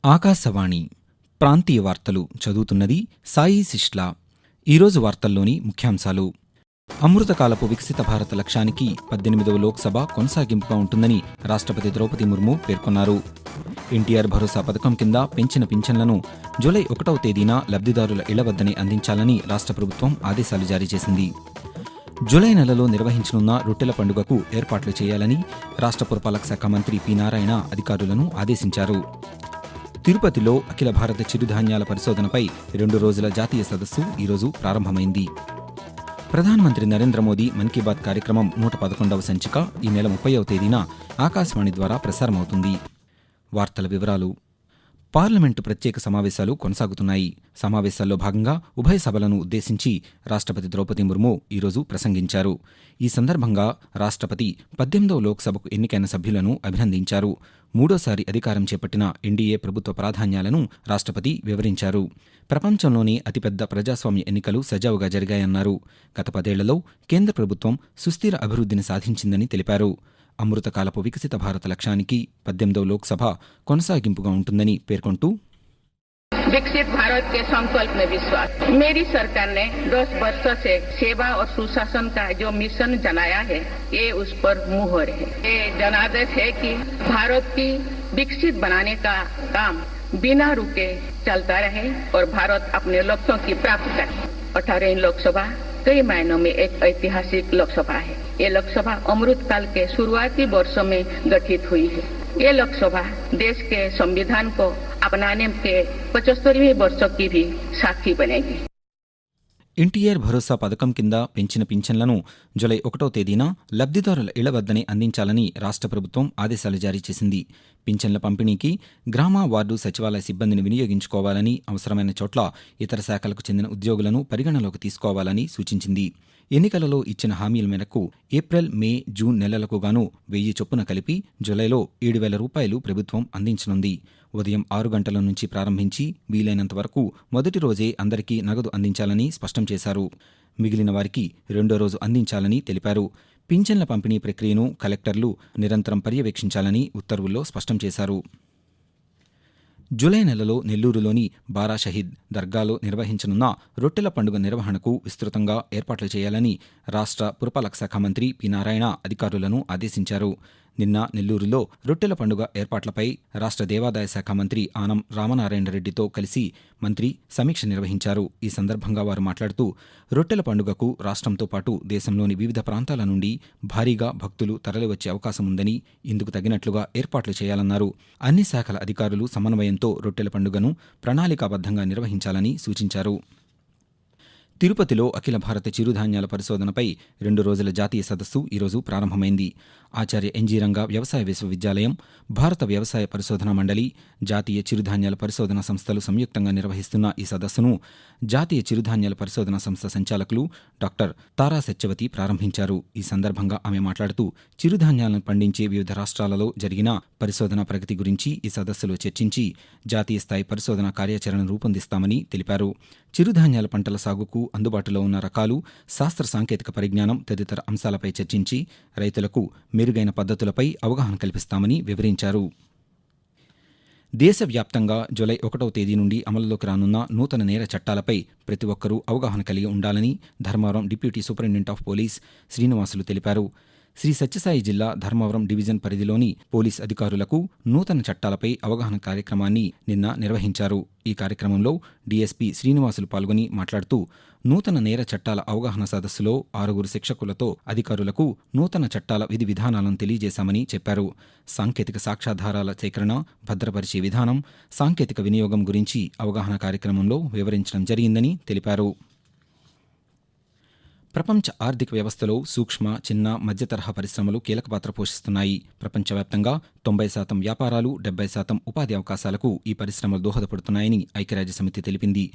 ఆకాశవాణి ప్రాంతీయ వార్తలు చదువుతున్నది సాయి శిష్లా. ఈరోజు వార్తల్లోని ముఖ్యాంశాలు: అమృతకాలపు వికసిత భారత లక్ష్యానికి 18వ లోక్సభ కొనసాగింపుగా ఉంటుందని రాష్ట్రపతి ద్రౌపది ముర్ము పేర్కొన్నారు. ఎన్టీఆర్ భరోసా పథకం కింద పెంచిన పింఛన్లను జూలై 1వ తేదీన లబ్ధిదారుల ఇళ్ల వద్దనే అందించాలని రాష్ట్ర ప్రభుత్వం ఆదేశాలు జారీ చేసింది. జూలై నెలలో నిర్వహించనున్న రొట్టెల పండుగకు ఏర్పాట్లు చేయాలని రాష్ట్ర పురపాలక శాఖ మంత్రి పి. నారాయణ అధికారులను ఆదేశించారు. తిరుపతిలో అఖిల భారత చిరుధాన్యాల పరిశోధనపై 2 రోజుల జాతీయ సదస్సు ఈరోజు ప్రారంభమైంది. ప్రధానమంత్రి నరేంద్ర మోదీ మన్ కీ బాత్ కార్యక్రమం 111వ సంచిక ఈ నెల 30వ తేదీన ఆకాశవాణి ద్వారా ప్రసారమవుతుంది. వార్తల వివరాలు: పార్లమెంటు ప్రత్యేక సమావేశాలు కొనసాగుతున్నాయి. సమావేశాల్లో భాగంగా ఉభయ సభలను ఉద్దేశించి రాష్ట్రపతి ద్రౌపది ముర్ము ఈరోజు ప్రసంగించారు. ఈ సందర్భంగా రాష్ట్రపతి 18వ లోక్సభకు ఎన్నికైన సభ్యులను అభినందించారు. మూడోసారి అధికారం చేపట్టిన ఎన్డీఏ ప్రభుత్వ ప్రాధాన్యాలను రాష్ట్రపతి వివరించారు. ప్రపంచంలోనే అతిపెద్ద ప్రజాస్వామ్య ఎన్నికలు సజావుగా జరిగాయన్నారు. గత 10 ఏళ్లలో కేంద్ర ప్రభుత్వం సుస్థిర అభివృద్ధిని సాధించిందని తెలిపారు. అమృతకాలపు వికసిత భారత లక్ష్యానికి 18వ లోక్సభ కొనసాగింపుగా ఉంటుందని పేర్కొంటూ, विकसित भारत के संकल्प में विश्वास। मेरी सरकार ने 10 वर्षों से सेवा और सुशासन का जो मिशन जनाया है, ये उस पर मुहर है। ये जनादेश है कि भारत की विकसित बनाने का काम बिना रुके चलता रहे और भारत अपने लक्ष्यों की प्राप्ति करे। 18वीं लोकसभा कई मायनों में एक ऐतिहासिक लोकसभा है। ये लोकसभा अमृत काल के शुरुआती वर्षों में गठित हुई है। ये लोकसभा देश के संविधान को अपनाने के 75वें वर्षों की भी साक्षी बनेगी. ఎన్టీఆర్ భరోసా పథకం కింద పెంచిన పింఛన్లను జూలై 1వ తేదీన లబ్ధిదారుల ఇళ్ల వద్దనే అందించాలని రాష్ట్ర ప్రభుత్వం ఆదేశాలు జారీ చేసింది. పింఛన్ల పంపిణీకి గ్రామ, వార్డు సచివాలయ సిబ్బందిని వినియోగించుకోవాలని, అవసరమైన చోట్ల ఇతర శాఖలకు చెందిన ఉద్యోగులను పరిగణలోకి తీసుకోవాలని సూచించింది. ఎన్నికలలో ఇచ్చిన హామీల మేరకు ఏప్రిల్, మే, జూన్ నెలలకు గాను 1000 చొప్పున కలిపి జూలైలో 7,000 రూపాయలు ప్రభుత్వం అందించనుంది. ఉదయం 6 గంటల నుంచి ప్రారంభించి వీలైనంత వరకు మొదటి రోజే అందరికీ నగదు అందించాలని స్పష్టం చేశారు. మిగిలిన వారికి 2వ రోజు అందించాలని తెలిపారు. పింఛన్ల పంపిణీ ప్రక్రియను కలెక్టర్లు నిరంతరం పర్యవేక్షించాలని ఉత్తర్వుల్లో స్పష్టం చేశారు. జూలై నెలలో నెల్లూరులోని బారా షహీద్ దర్గాలో నిర్వహించనున్న రొట్టెల పండుగ నిర్వహణకు విస్తృతంగా ఏర్పాట్లు చేయాలని రాష్ట్ర పురపాలక శాఖ మంత్రి పి. నారాయణ అధికారులను ఆదేశించారు. నిన్న నెల్లూరులో రొట్టెల పండుగ ఏర్పాట్లపై రాష్ట్ర దేవాదాయ శాఖ మంత్రి ఆనం రామనారాయణ రెడ్డితో కలిసి మంత్రి సమీక్ష నిర్వహించారు. ఈ సందర్భంగా వారు మాట్లాడుతూ, రొట్టెల పండుగకు రాష్ట్రంతో పాటు దేశంలోని వివిధ ప్రాంతాల నుండి భారీగా భక్తులు తరలివచ్చే అవకాశం ఉందని, ఇందుకు తగినట్లుగా ఏర్పాట్లు చేయాలన్నారు. అన్ని శాఖల అధికారులు సమన్వయంతో రొట్టెల పండుగను ప్రణాళికాబద్ధంగా నిర్వహించాలని సూచించారు. తిరుపతిలో అఖిల భారత చిరుధాన్యాల పరిశోధనపై 2 రోజుల జాతీయ సదస్సు ఈరోజు ప్రారంభమైంది. ఆచార్య ఎన్జీ రంగా వ్యవసాయ విశ్వవిద్యాలయం, భారత వ్యవసాయ పరిశోధనా మండలి, జాతీయ చిరుధాన్యాల పరిశోధనా సంస్థలు సంయుక్తంగా నిర్వహిస్తున్న ఈ సదస్సును జాతీయ చిరుధాన్యాల పరిశోధనా సంస్థ సంచాలకులు డాక్టర్ తారా సత్యవతి ప్రారంభించారు. ఈ సందర్భంగా ఆమె మాట్లాడుతూ, చిరుధాన్యాలను పండించే వివిధ రాష్ట్రాలలో జరిగిన పరిశోధనా ప్రగతి గురించి ఈ సదస్సులో చర్చించి జాతీయ స్థాయి పరిశోధనా కార్యాచరణను రూపొందిస్తామని తెలిపారు. చిరుధాన్యాల పంటల సాగుకు అందుబాటులో ఉన్న రకాలు, శాస్త్ర సాంకేతిక పరిజ్ఞానం తదితర అంశాలపై చర్చించి రైతులకు మెరుగైన పద్ధతులపై అవగాహన కల్పిస్తామని వివరించారు. దేశవ్యాప్తంగా జూలై 1వ తేదీ నుండి అమలులోకి రానున్న నూతన నేర చట్టాలపై ప్రతి ఒక్కరూ అవగాహన కలిగి ఉండాలని Dharmavaram deputy superintendent of police Srinivasulu తెలిపారు. శ్రీ సత్యసాయి జిల్లా ధర్మవరం డివిజన్ పరిధిలోని పోలీస్ అధికారులకు నూతన చట్టాలపై అవగాహన కార్యక్రమాన్ని నిన్న నిర్వహించారు. ఈ కార్యక్రమంలో డీఎస్పీ శ్రీనివాసులు పాల్గొని మాట్లాడుతూ, నూతన నేర చట్టాల అవగాహన సదస్సులో 6 శిక్షకులతో అధికారులకు నూతన చట్టాల విధి విధానాలను తెలియజేశామని చెప్పారు. సాంకేతిక సాక్ష్యాధారాల సేకరణ, భద్రపరిచే విధానం, సాంకేతిక వినియోగం గురించి అవగాహన కార్యక్రమంలో వివరించడం జరిగిందని తెలిపారు. ప్రపంచ ఆర్థిక వ్యవస్థలో సూక్ష్మ, చిన్న, మధ్యతరహా పరిశ్రమలు కీలక పాత్ర పోషిస్తున్నాయి. ప్రపంచవ్యాప్తంగా 90% వ్యాపారాలు, 70% ఉపాధి అవకాశాలకు ఈ పరిశ్రమలు దోహదపడుతున్నాయని ఐక్యరాజ్యసమితి తెలిపింది.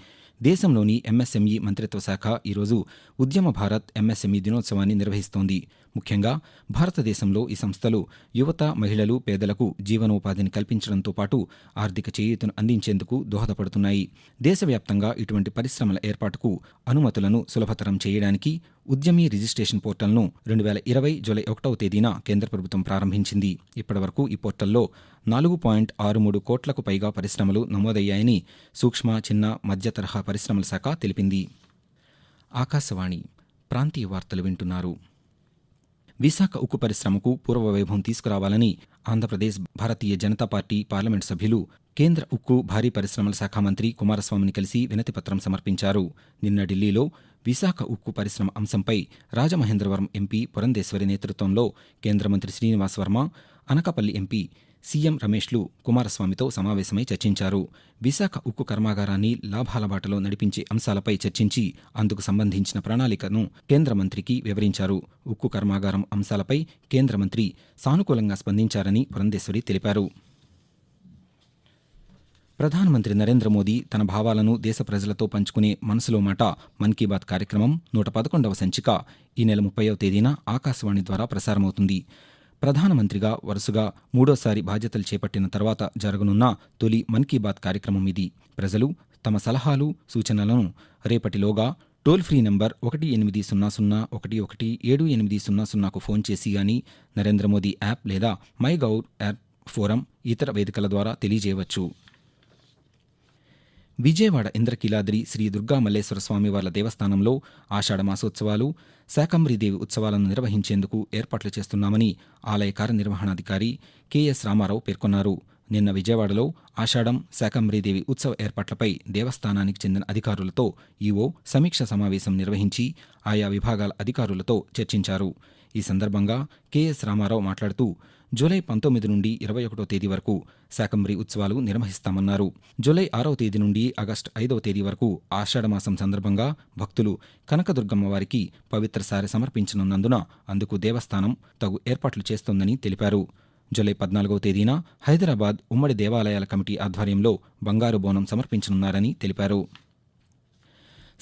దేశంలోని ఎంఎస్ఎంఈ మంత్రిత్వ శాఖ ఈరోజు ఉద్యమ భారత్ ఎంఎస్ఎంఈ దినోత్సవాన్ని నిర్వహిస్తోంది. ముఖ్యంగా భారతదేశంలో ఈ సంస్థలు యువత, మహిళలు, పేదలకు జీవనోపాధిని కల్పించడంతో పాటు ఆర్థిక చేయూతను అందించేందుకు దోహదపడుతున్నాయి. దేశవ్యాప్తంగా ఇటువంటి పరిశ్రమల ఏర్పాటుకు అనుమతులను సులభతరం చేయడానికి ఉద్యమి రిజిస్ట్రేషన్ పోర్టల్ను 2020 జూలై 1వ తేదీన కేంద్ర ప్రభుత్వం ప్రారంభించింది. ఇప్పటివరకు ఈ పోర్టల్లో 4.63 కోట్లకు పైగా పరిశ్రమలు నమోదయ్యాయని సూక్ష్మ, చిన్న, మధ్య తరహా పరిశ్రమల శాఖ తెలిపింది. ఆకాశవాణి ప్రాంతీయ వార్తలు వింటున్నారు. విశాఖ ఉక్కు పరిశ్రమకు పూర్వ వైభవం తీసుకురావాలని ఆంధ్రప్రదేశ్ భారతీయ జనతా పార్టీ పార్లమెంట్ సభ్యులు కేంద్ర ఉక్కు, భారీ పరిశ్రమల శాఖ మంత్రి కుమారస్వామిని కలిసి వినతిపత్రం సమర్పించారు. నిన్న ఢిల్లీలో విశాఖ ఉక్కు పరిశ్రమ అంశంపై రాజమహేంద్రవరం ఎంపీ పురంధేశ్వరి నేతృత్వంలో కేంద్ర మంత్రి శ్రీనివాస్ వర్మ, అనకాపల్లి ఎంపీ సీఎం రమేష్లు కుమారస్వామితో సమావేశమై చర్చించారు. విశాఖ ఉక్కు కర్మాగారాన్ని లాభాల బాటలో నడిపించే అంశాలపై చర్చించి అందుకు సంబంధించిన ప్రణాళికను కేంద్ర మంత్రికి వివరించారు. ఉక్కు కర్మాగారం అంశాలపై కేంద్ర మంత్రి సానుకూలంగా స్పందించారని పురంధేశ్వరి తెలిపారు. ప్రధానమంత్రి నరేంద్ర మోదీ తన భావాలను దేశ ప్రజలతో పంచుకునే మనసులో మాట మన్ కీ బాత్ కార్యక్రమం 111వ సంచిక ఈ నెల 30వ తేదీన ఆకాశవాణి ద్వారా ప్రసారమవుతుంది. ప్రధానమంత్రిగా వరుసగా 3వసారి బాధ్యతలు చేపట్టిన తర్వాత జరగనున్న తొలి మన్ కీ బాత్ కార్యక్రమం ఇది. ప్రజలు తమ సలహాలు, సూచనలను రేపటిలోగా టోల్ ఫ్రీ నంబర్ 180011178000కు ఫోన్ చేసి గానీ, నరేంద్ర మోదీ యాప్ లేదా మై గవ్ యాప్, ఫోరం, ఇతర వేదికల ద్వారా తెలియజేయవచ్చు. విజయవాడ ఇంద్రకీలాద్రి శ్రీ దుర్గా మల్లేశ్వర స్వామివార్ల దేవస్థానంలో ఆషాఢ మాసోత్సవాలు, శాకంబరీదేవి ఉత్సవాలను నిర్వహించేందుకు ఏర్పాట్లు చేస్తున్నామని ఆలయ కార్యనిర్వహణాధికారి కెఎస్ రామారావు పేర్కొన్నారు. నిన్న విజయవాడలో ఆషాఢం, శాకంబరీదేవి ఉత్సవ ఏర్పాట్లపై దేవస్థానానికి చెందిన అధికారులతో ఈవో సమీక్ష సమావేశం నిర్వహించి ఆయా విభాగాల అధికారులతో చర్చించారు. ఈ సందర్భంగా కెఎస్ రామారావు మాట్లాడుతూ జూలై 19 నుండి 21వ తేదీ వరకు శాకంబరి ఉత్సవాలు నిర్వహిస్తామన్నారు. జూలై 6వ తేదీ నుండి ఆగస్టు 5వ తేదీ వరకు ఆషాఢమాసం సందర్భంగా భక్తులు కనకదుర్గమ్మ వారికి పవిత్ర సారె సమర్పించనున్నందున అందుకు దేవస్థానం తగు ఏర్పాట్లు చేస్తోందని తెలిపారు. జూలై 14వ తేదీన హైదరాబాద్ ఉమ్మడి దేవాలయాల కమిటీ ఆధ్వర్యంలో బంగారు బోనం సమర్పించనున్నారని తెలిపారు.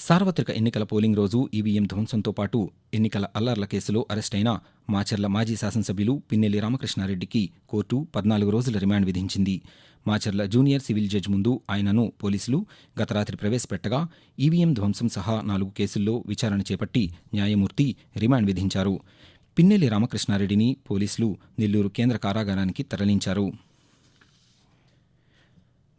సార్వత్రిక ఎన్నికల పోలింగ్ రోజు ఈవీఎం ధ్వంసంతో పాటు ఎన్నికల అల్లర్ల కేసులో అరెస్టైన మాచర్ల మాజీ శాసనసభ్యులు పిన్నెల్లి రామకృష్ణారెడ్డికి కోర్టు 14 రోజుల రిమాండ్ విధించింది. మాచర్ల జూనియర్ సివిల్ జడ్జి ముందు ఆయనను పోలీసులు గత రాత్రి ప్రవేశపెట్టగా ఈవీఎం ధ్వంసం సహా 4 కేసుల్లో విచారణ చేపట్టి న్యాయమూర్తి రిమాండ్ విధించారు. పిన్నెల్లి రామకృష్ణారెడ్డిని పోలీసులు నెల్లూరు కేంద్ర కారాగారానికి తరలించారు.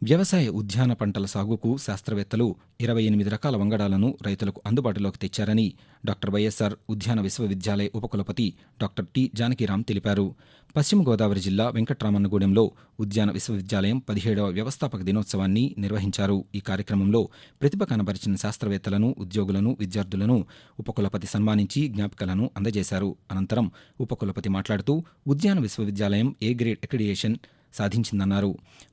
వ్యవసాయ ఉద్యాన పంటల సాగుకు శాస్త్రవేత్తలు 28 రకాల వంగడాలను రైతులకు అందుబాటులోకి తెచ్చారని డాక్టర్ వైఎస్ఆర్ ఉద్యాన విశ్వవిద్యాలయ ఉపకులపతి డాక్టర్ టి జానకిరాం తెలిపారు. పశ్చిమ గోదావరి జిల్లా వెంకట్రామన్నగూడెంలో ఉద్యాన విశ్వవిద్యాలయం 17వ వ్యవస్థాపక దినోత్సవాన్ని నిర్వహించారు. ఈ కార్యక్రమంలో ప్రతిభ కనబరిచిన శాస్త్రవేత్తలను, ఉద్యోగులను, విద్యార్థులను ఉపకులపతి సన్మానించి జ్ఞాపికలను అందజేశారు. అనంతరం ఉపకులపతి మాట్లాడుతూ ఉద్యాన విశ్వవిద్యాలయం ఏ గ్రేడ్ అక్రిడియేషన్ సాధించిందన్నారు.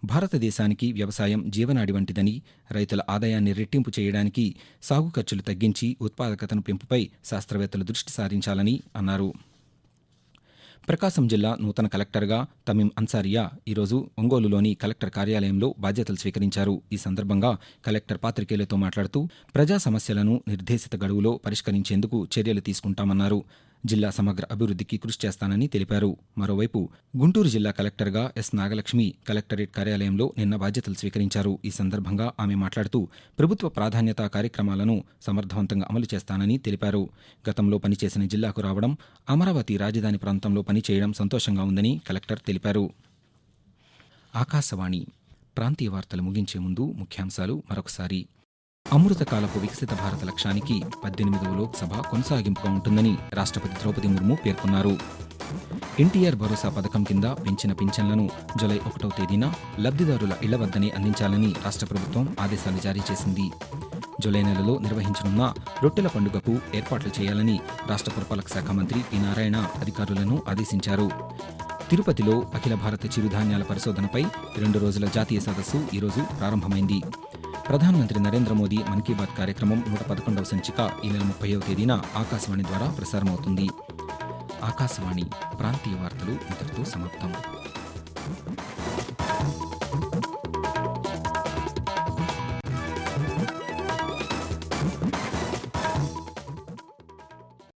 భారతదేశానికి వ్యవసాయం జీవనాడి వంటిదని, రైతుల ఆదాయాన్ని రెట్టింపు చేయడానికి సాగు ఖర్చులు తగ్గించి ఉత్పాదకతను పెంపుపై శాస్త్రవేత్తలు దృష్టి సారించాలని అన్నారు. ప్రకాశం జిల్లా నూతన కలెక్టర్గా తమీం అన్సారియా ఈరోజు ఒంగోలులోని కలెక్టర్ కార్యాలయంలో బాధ్యతలు స్వీకరించారు. ఈ సందర్భంగా కలెక్టర్ పాత్రికేయులతో మాట్లాడుతూ ప్రజా సమస్యలను నిర్దేశిత గడువులో పరిష్కరించేందుకు చర్యలు తీసుకుంటామన్నారు. జిల్లా సమగ్ర అభివృద్ధికి కృషి చేస్తానని తెలిపారు. మరోవైపు గుంటూరు జిల్లా కలెక్టర్గా ఎస్ నాగలక్ష్మి కలెక్టరేట్ కార్యాలయంలో నిన్న బాధ్యతలు స్వీకరించారు. ఈ సందర్భంగా ఆమె మాట్లాడుతూ ప్రభుత్వ ప్రాధాన్యతా కార్యక్రమాలను సమర్థవంతంగా అమలు చేస్తానని తెలిపారు. గతంలో పనిచేసిన జిల్లాకు రావడం, అమరావతి రాజధాని ప్రాంతంలో పనిచేయడం సంతోషంగా ఉందని కలెక్టర్ తెలిపారు. ఆకాశవాణి ప్రాంతీయ వార్తలు ముగించే ముందు ముఖ్యాంశాలు మరొకసారి. అమృతకాలపు వికసిత భారత లక్ష్యానికి 18వ లోక్సభ కొనసాగింపుగా ఉంటుందని రాష్ట్రపతి ద్రౌపది ముర్ము పేర్కొన్నారు. ఎన్టీఆర్ భరోసా పథకం కింద పెంచిన పింఛన్లను జూలై 1వ తేదీన లబ్ధిదారుల ఇళ్ల వద్దనే అందించాలని రాష్ట్ర ప్రభుత్వం ఆదేశాలు జారీ చేసింది. జూలై నెలలో నిర్వహించనున్న రొట్టెల పండుగకు ఏర్పాట్లు చేయాలని రాష్ట్ర పురపాలక శాఖ మంత్రి పి నారాయణ అధికారులను ఆదేశించారు. తిరుపతిలో అఖిల భారత చిరుధాన్యాల పరిశోధనపై 2 రోజుల జాతీయ సదస్సు ఈరోజు ప్రారంభమైంది. ప్రధానమంత్రి నరేంద్ర మోదీ మన్ కీ బాత్ కార్యక్రమం 111వ సంచిక ఈ నెల 30వ తేదీన ఆకాశవాణి ద్వారా ప్రసారమవుతుంది. ఆకాశవాణి ప్రాంతీయ వార్తలు ఇంతటితో సమాప్తం.